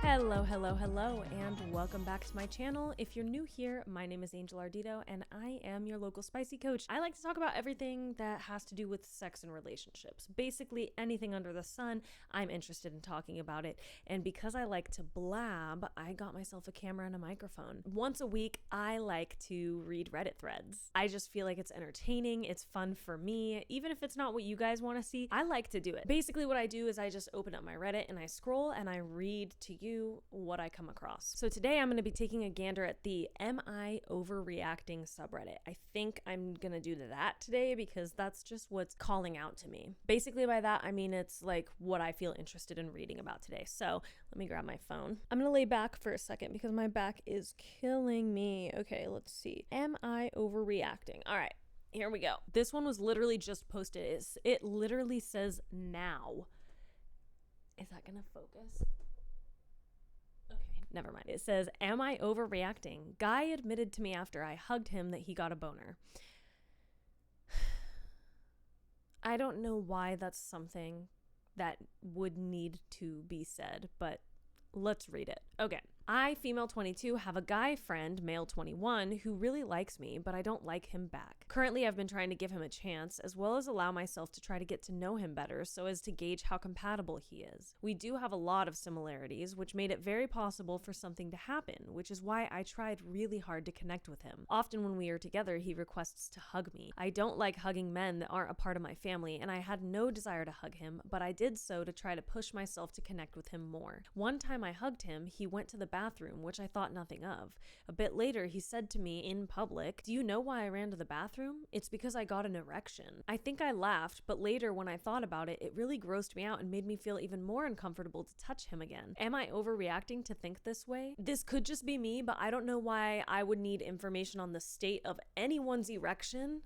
Hello, and welcome back to my channel. If you're new here, my name is Angel Ardito, and I am your local spicy coach. I like to talk about everything that has to do with sex and relationships. Basically, anything under the sun, I'm interested in talking about it. And because I like to blab, I got myself a camera and a microphone. Once a week, I like to read Reddit threads. I just feel like it's entertaining, it's fun for me. Even if it's not what you guys want to see, I like to do it. Basically, what I do is I just open up my Reddit and I scroll and I read to you what I come across. So today I'm going to be taking a gander at the Am I Overreacting subreddit. I think I'm going to do that today because that's just what's calling out to me. Basically by that, I mean it's like what I feel interested in reading about today. So let me grab my phone. I'm going to lay back for a second because my back is killing me. Okay, let's see. Am I overreacting? All right, here we go. This one was literally just posted. It literally says now. Is that going to focus? Okay, never mind. It says, am I overreacting? Guy admitted to me after I hugged him that he got a boner. I don't know why that's something that would need to be said, but let's read it. Okay. I, female 22, have a guy friend, male 21, who really likes me, but I don't like him back. Currently, I've been trying to give him a chance, as well as allow myself to try to get to know him better so as to gauge how compatible he is. We do have a lot of similarities, which made it very possible for something to happen, which is why I tried really hard to connect with him. Often when we are together, he requests to hug me. I don't like hugging men that aren't a part of my family, and I had no desire to hug him, but I did so to try to push myself to connect with him more. One time I hugged him, he went to the bathroom, which I thought nothing of. A bit later, he said to me in public, "Do you know why I ran to the bathroom? It's because I got an erection." I think I laughed, but later when I thought about it, it really grossed me out and made me feel even more uncomfortable to touch him again. Am I overreacting to think this way? This could just be me, but I don't know why I would need information on the state of anyone's erection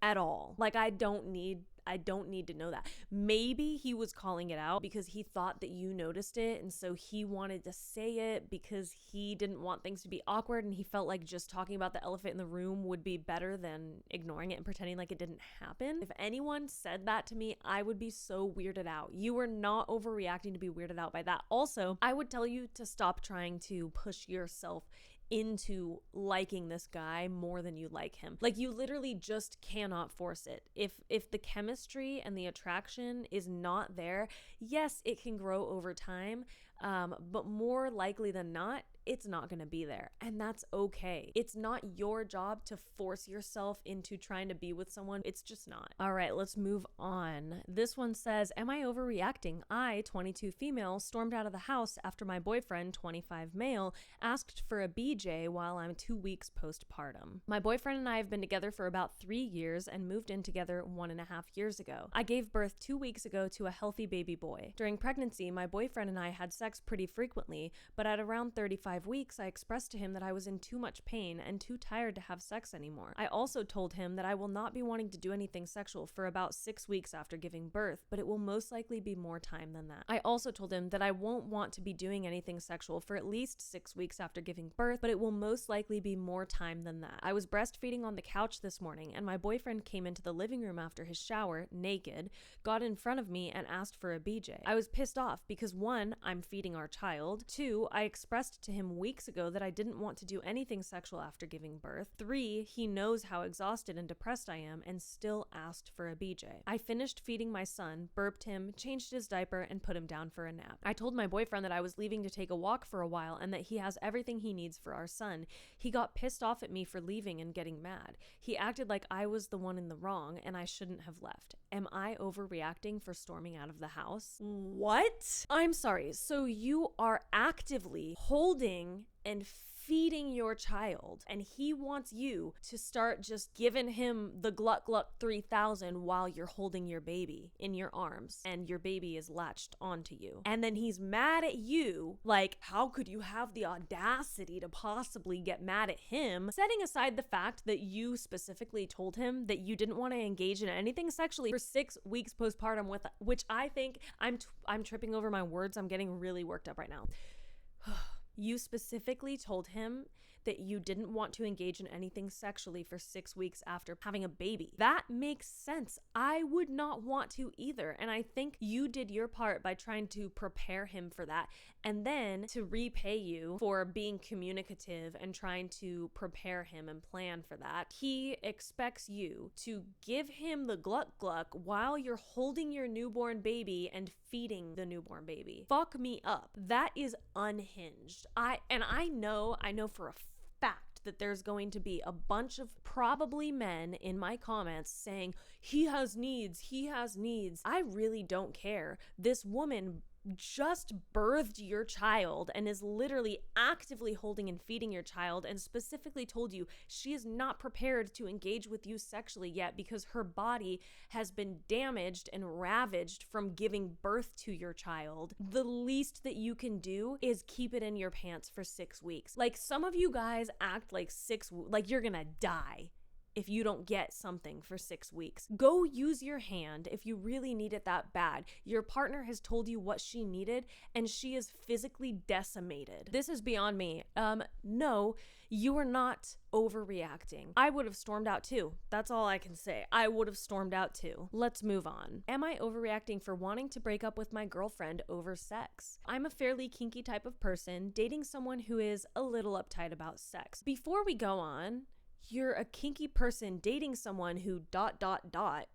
at all. Like, I don't need to know that. Maybe he was calling it out because he thought that you noticed it, and so he wanted to say it because he didn't want things to be awkward, and he felt like just talking about the elephant in the room would be better than ignoring it and pretending like it didn't happen. If anyone said that to me, I would be so weirded out. You are not overreacting to be weirded out by that. Also, I would tell you to stop trying to push yourself into liking this guy more than you like him. Like, you literally just cannot force it. If the chemistry and the attraction is not there, yes, it can grow over time, but more likely than not, it's not going to be there. And that's okay. It's not your job to force yourself into trying to be with someone. It's just not. All right, let's move on. This one says, am I overreacting? I, 22 female, stormed out of the house after my boyfriend, 25 male, asked for a BJ while I'm 2 weeks postpartum. My boyfriend and I have been together for about 3 years and moved in together 1.5 years ago. I gave birth 2 weeks ago to a healthy baby boy. During pregnancy, my boyfriend and I had sex pretty frequently, but at around 35 weeks, I expressed to him that I was in too much pain and too tired to have sex anymore. I also told him that I will not be wanting to do anything sexual for about 6 weeks after giving birth, but it will most likely be more time than that. I also told him that I won't want to be doing anything sexual for at least 6 weeks after giving birth, but it will most likely be more time than that. I was breastfeeding on the couch this morning, and my boyfriend came into the living room after his shower, naked, got in front of me, and asked for a BJ. I was pissed off because 1, I'm feeding our child, 2, I expressed to him weeks ago that I didn't want to do anything sexual after giving birth, 3, he knows how exhausted and depressed I am and still asked for a BJ. I finished feeding my son, burped him, changed his diaper, and put him down for a nap. I told my boyfriend that I was leaving to take a walk for a while and that he has everything he needs for our son. He got pissed off at me for leaving and getting mad. He acted like I was the one in the wrong and I shouldn't have left. Am I overreacting for storming out of the house? What? I'm sorry. So you are actively holding and feeding your child, and he wants you to start just giving him the Gluck Gluck 3000 while you're holding your baby in your arms and your baby is latched onto you. And then he's mad at you, like, how could you have the audacity to possibly get mad at him? Setting aside the fact that you specifically told him that you didn't want to engage in anything sexually for 6 weeks postpartum, with which I think I'm tripping over my words. I'm getting really worked up right now. You specifically told him that you didn't want to engage in anything sexually for 6 weeks after having a baby. That makes sense. I would not want to either. And I think you did your part by trying to prepare him for that. And then to repay you for being communicative and trying to prepare him and plan for that, he expects you to give him the gluck gluck while you're holding your newborn baby and feeding the newborn baby. Fuck me up. That is unhinged. I know for a fact that there's going to be a bunch of probably men in my comments saying, he has needs. I really don't care. This woman just birthed your child and is literally actively holding and feeding your child, and specifically told you she is not prepared to engage with you sexually yet because her body has been damaged and ravaged from giving birth to your child. The least that you can do is keep it in your pants for 6 weeks. Like, some of you guys act like like you're gonna die if you don't get something for 6 weeks. Go use your hand if you really need it that bad. Your partner has told you what she needed and she is physically decimated. This is beyond me. No, you are not overreacting. I would have stormed out too. That's all I can say. I would have stormed out too. Let's move on. Am I overreacting for wanting to break up with my girlfriend over sex? I'm a fairly kinky type of person, dating someone who is a little uptight about sex. Before we go on, you're a kinky person dating someone who ...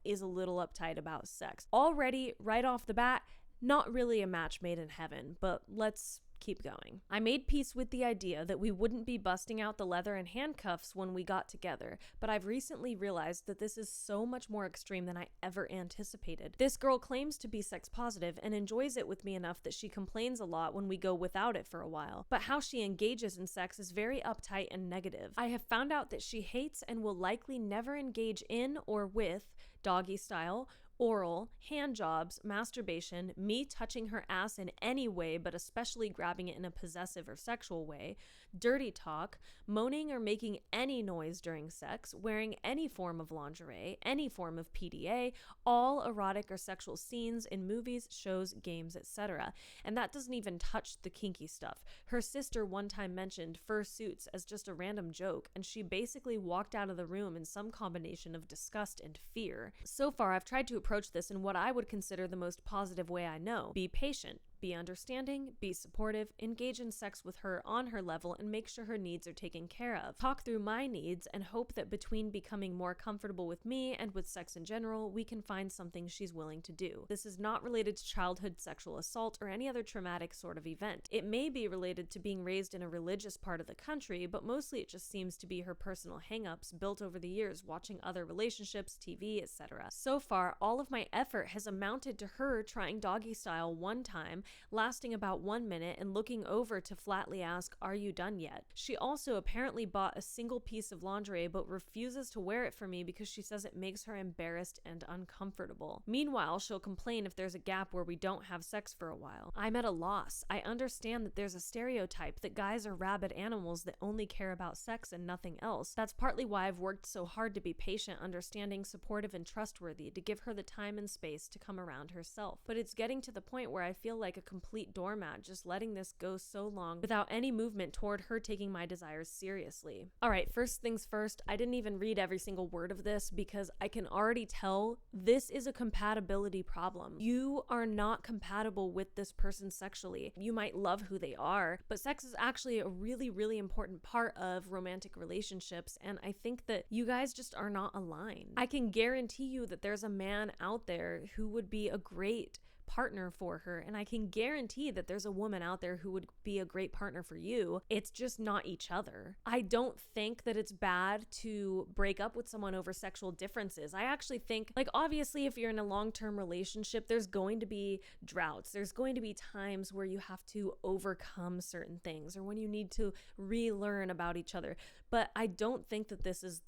is a little uptight about sex. Already, right off the bat, not really a match made in heaven, but let's keep going. I made peace with the idea that we wouldn't be busting out the leather and handcuffs when we got together, but I've recently realized that this is so much more extreme than I ever anticipated. This girl claims to be sex positive and enjoys it with me enough that she complains a lot when we go without it for a while, but how she engages in sex is very uptight and negative. I have found out that she hates and will likely never engage in or with doggy style, oral, hand jobs, masturbation, me touching her ass in any way, but especially grabbing it in a possessive or sexual way, dirty talk, moaning or making any noise during sex, wearing any form of lingerie, any form of PDA, all erotic or sexual scenes in movies, shows, games, etc. And that doesn't even touch the kinky stuff. Her sister one time mentioned fursuits as just a random joke, and she basically walked out of the room in some combination of disgust and fear. So far, I've tried to approach this in what I would consider the most positive way I know. Be patient. Be understanding, be supportive, engage in sex with her on her level, and make sure her needs are taken care of. Talk through my needs and hope that between becoming more comfortable with me and with sex in general, we can find something she's willing to do. This is not related to childhood sexual assault or any other traumatic sort of event. It may be related to being raised in a religious part of the country, but mostly it just seems to be her personal hang-ups built over the years watching other relationships, TV, etc. So far, all of my effort has amounted to her trying doggy style one time, lasting about 1 minute, and looking over to flatly ask, "Are you done yet?" She also apparently bought a single piece of lingerie but refuses to wear it for me because she says it makes her embarrassed and uncomfortable. Meanwhile, she'll complain if there's a gap where we don't have sex for a while. I'm at a loss. I understand that there's a stereotype that guys are rabid animals that only care about sex and nothing else. That's partly why I've worked so hard to be patient, understanding, supportive, and trustworthy, to give her the time and space to come around herself. But it's getting to the point where I feel like a complete doormat, just letting this go so long without any movement toward her taking my desires seriously. Alright, first things first, I didn't even read every single word of this because I can already tell this is a compatibility problem. You are not compatible with this person sexually. You might love who they are, but sex is actually a really, really important part of romantic relationships, and I think that you guys just are not aligned. I can guarantee you that there's a man out there who would be a great partner for her, and I can guarantee that there's a woman out there who would be a great partner for you. It's just not each other. I don't think that it's bad to break up with someone over sexual differences. I actually think, like, obviously if you're in a long-term relationship, there's going to be droughts. There's going to be times where you have to overcome certain things or when you need to relearn about each other. But I don't think that this is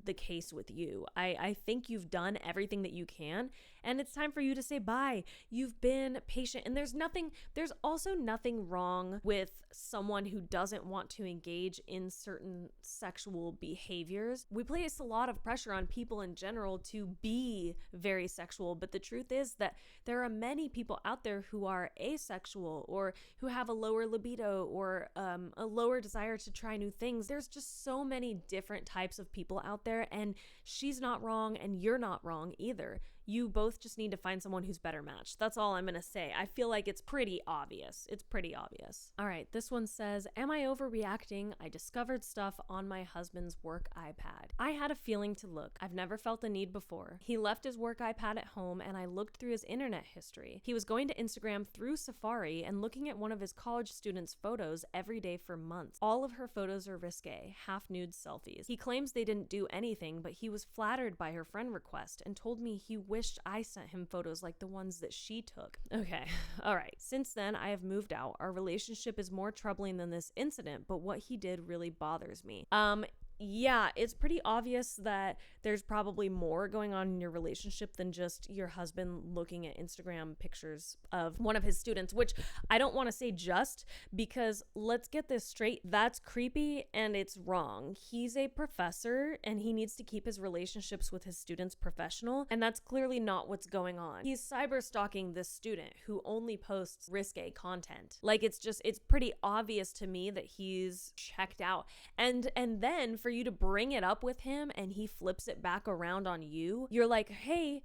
the case with you. I think you've done everything that you can, and it's time for you to say bye. You've been patient, and there's also nothing wrong with someone who doesn't want to engage in certain sexual behaviors. We place a lot of pressure on people in general to be very sexual, but the truth is that there are many people out there who are asexual or who have a lower libido or a lower desire to try new things. There's just so many different types of people out there, and she's not wrong and you're not wrong either. You both just need to find someone who's better matched. That's all I'm gonna say. I feel like it's pretty obvious. All right, this one says, am I overreacting? I discovered stuff on my husband's work iPad. I had a feeling to look. I've never felt the need before. He left his work iPad at home and I looked through his internet history. He was going to Instagram through Safari and looking at one of his college students' photos every day for months. All of her photos are risque, half-nude selfies. He claims they didn't do anything, but he was flattered by her friend request and told me he wished I sent him photos like the ones that she took. Okay, all right. Since then, I have moved out. Our relationship is more troubling than this incident, but what he did really bothers me. Yeah, it's pretty obvious that there's probably more going on in your relationship than just your husband looking at Instagram pictures of one of his students, which I don't want to say just, because let's get this straight. That's creepy and it's wrong. He's a professor and he needs to keep his relationships with his students professional, and that's clearly not what's going on. He's cyber stalking this student who only posts risque content. Like, it's pretty obvious to me that he's checked out. And then for you to bring it up with him and he flips it back around on you, you're like, hey,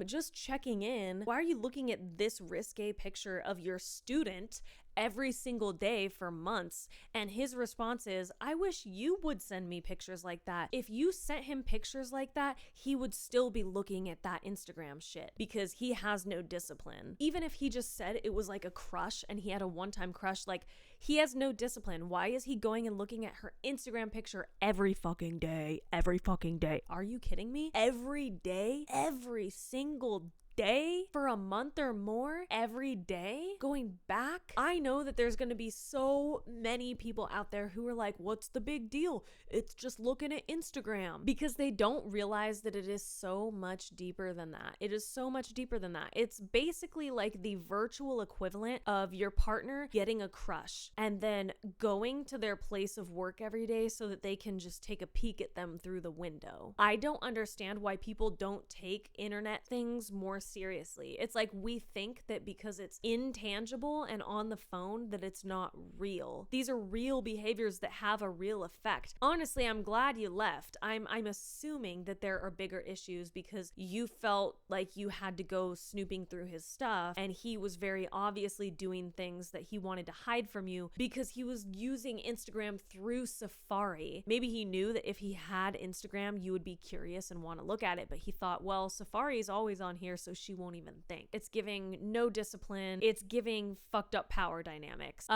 just checking in. Why are you looking at this risque picture of your student every single day for months? And his response is, I wish you would send me pictures like that. If you sent him pictures like that, he would still be looking at that Instagram shit because he has no discipline. Even if he just said it was like a crush and he had a one-time crush, like, he has no discipline. Why is he going and looking at her Instagram picture every fucking day? Every fucking day. Are you kidding me? Every day? Every single day for a month or more, every day going back? I know that there's going to be so many people out there who are like, what's the big deal? It's just looking at Instagram, because they don't realize that it is so much deeper than that. It is so much deeper than that. It's basically like the virtual equivalent of your partner getting a crush and then going to their place of work every day so that they can just take a peek at them through the window. I don't understand why people don't take internet things more seriously. It's like we think that because it's intangible and on the phone that it's not real. These are real behaviors that have a real effect. Honestly, I'm glad you left. I'm assuming that there are bigger issues because you felt like you had to go snooping through his stuff, and he was very obviously doing things that he wanted to hide from you because he was using Instagram through Safari. Maybe he knew that if he had Instagram, you would be curious and want to look at it, but he thought, well, Safari is always on here, so she won't even think. It's giving no discipline. It's giving fucked up power dynamics.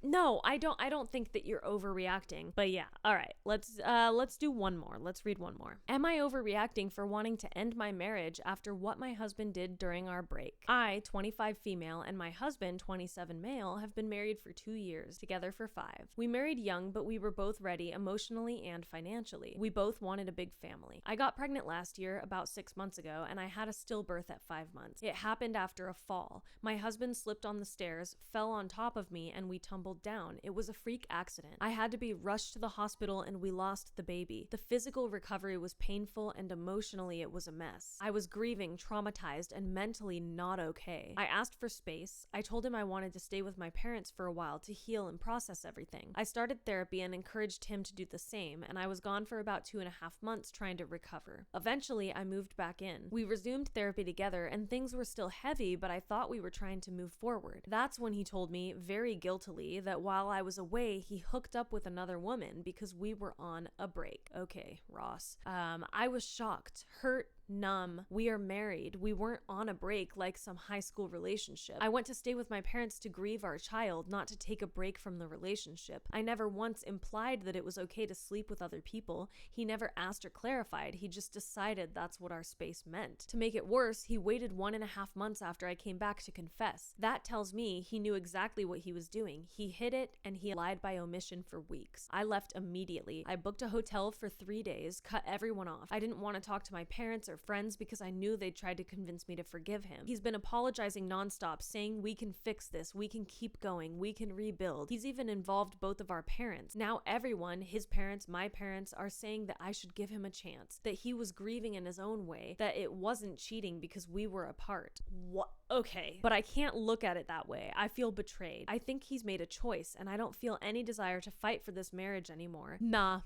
No, I don't think that you're overreacting. But yeah, all right. Let's do one more. Let's read one more. Am I overreacting for wanting to end my marriage after what my husband did during our break? I, 25 female, and my husband, 27 male, have been married for 2 years, together for 5. We married young, but we were both ready emotionally and financially. We both wanted a big family. I got pregnant last year, about 6 months ago, and I had a stillbirth at 5 months. It happened after a fall. My husband slipped on the stairs, fell on top of me, and we tumbled down. It was a freak accident. I had to be rushed to the hospital and we lost the baby. The physical recovery was painful and emotionally it was a mess. I was grieving, traumatized, and mentally not okay. I asked for space. I told him I wanted to stay with my parents for a while to heal and process everything. I started therapy and encouraged him to do the same, and I was gone for about 2.5 months trying to recover. Eventually, I moved back in. We resumed therapy together and things were still heavy, but I thought we were trying to move forward. That's when he told me, very guiltily, that while I was away, he hooked up with another woman because we were on a break. Okay, Ross. I was shocked, hurt, numb. We are married. We weren't on a break like some high school relationship. I went to stay with my parents to grieve our child, not to take a break from the relationship. I never once implied that it was okay to sleep with other people. He never asked or clarified. He just decided that's what our space meant. To make it worse, he waited 1.5 months after I came back to confess. That tells me he knew exactly what he was doing. He hid it and he lied by omission for weeks. I left immediately. I booked a hotel for 3 days, cut everyone off. I didn't want to talk to my parents or friends because I knew they'd tried to convince me to forgive him. He's been apologizing nonstop, saying we can fix this, we can keep going, we can rebuild. He's even involved both of our parents. Now everyone, his parents, my parents, are saying that I should give him a chance, that he was grieving in his own way, that it wasn't cheating because we were apart. What? Okay, but I can't look at it that way. I feel betrayed. I think he's made a choice, and I don't feel any desire to fight for this marriage anymore. Nah.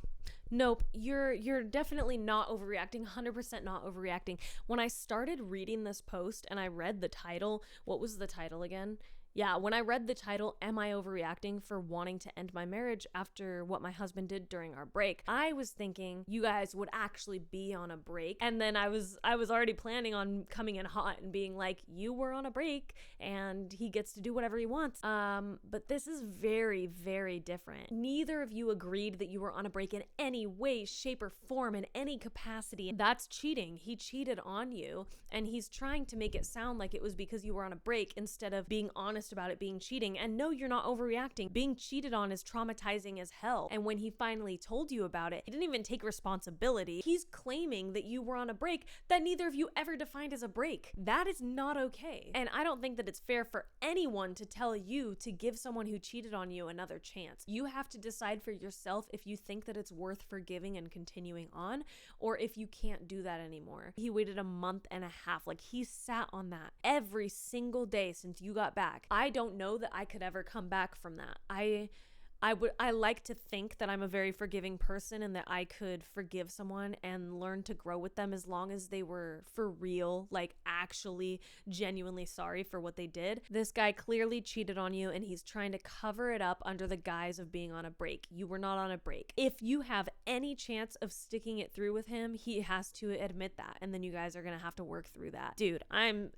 Nope, you're definitely not overreacting, 100% not overreacting. When I started reading this post and I read the title, what was the title again? Yeah, when I read the title, Am I Overreacting for Wanting to End My Marriage After What My Husband Did During Our Break, I was thinking you guys would actually be on a break. And then I was already planning on coming in hot and being like, you were on a break and he gets to do whatever he wants. But this is very, very different. Neither of you agreed that you were on a break in any way, shape, or form, in any capacity. That's cheating. He cheated on you, and he's trying to make it sound like it was because you were on a break instead of being honest about it being cheating. And no, you're not overreacting. Being cheated on is traumatizing as hell. And when he finally told you about it, he didn't even take responsibility. He's claiming that you were on a break that neither of you ever defined as a break. That is not okay. And I don't think that it's fair for anyone to tell you to give someone who cheated on you another chance. You have to decide for yourself if you think that it's worth forgiving and continuing on, or if you can't do that anymore. He waited 1.5 months. Like, he sat on that every single day since you got back. I don't know that I could ever come back from that. I like to think that I'm a very forgiving person and that I could forgive someone and learn to grow with them as long as they were for real, like actually genuinely sorry for what they did. This guy clearly cheated on you and he's trying to cover it up under the guise of being on a break. You were not on a break. If you have any chance of sticking it through with him, he has to admit that, and then you guys are gonna have to work through that. Dude, I'm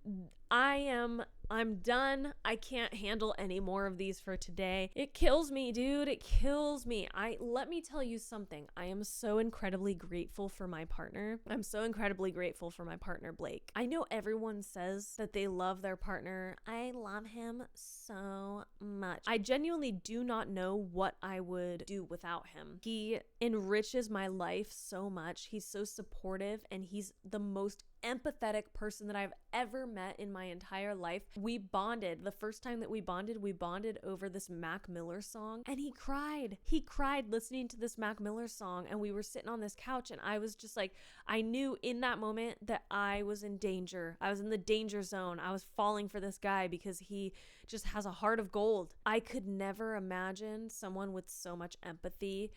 done. I can't handle any more of these for today. It kills me, dude. It kills me. Let me tell you something. I am so incredibly grateful for my partner. I'm so incredibly grateful for my partner, Blake. I know everyone says that they love their partner. I love him so much. I genuinely do not know what I would do without him. He enriches my life so much. He's so supportive, and he's the most empathetic person that I've ever met in my entire life. We bonded. The first time that we bonded over this Mac Miller song, and he cried. He cried listening to this Mac Miller song, and we were sitting on this couch, and I was just like, I knew in that moment that I was in danger. I was in the danger zone. I was falling for this guy because he just has a heart of gold. I could never imagine someone with so much empathy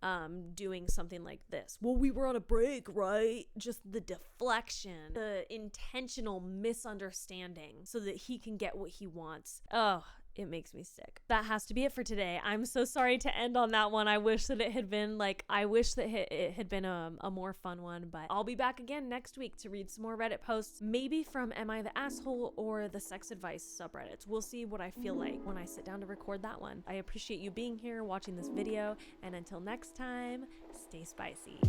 doing something like this. Well, we were on a break, right? Just the deflection, the intentional misunderstanding so that he can get what he wants. Oh, it makes me sick. That has to be it for today. I'm so sorry to end on that one. I wish that it had been it had been a more fun one, but I'll be back again next week to read some more Reddit posts, maybe from Am I the Asshole or the Sex Advice subreddits. We'll see what I feel like when I sit down to record that one. I appreciate you being here, watching this video, and until next time, stay spicy.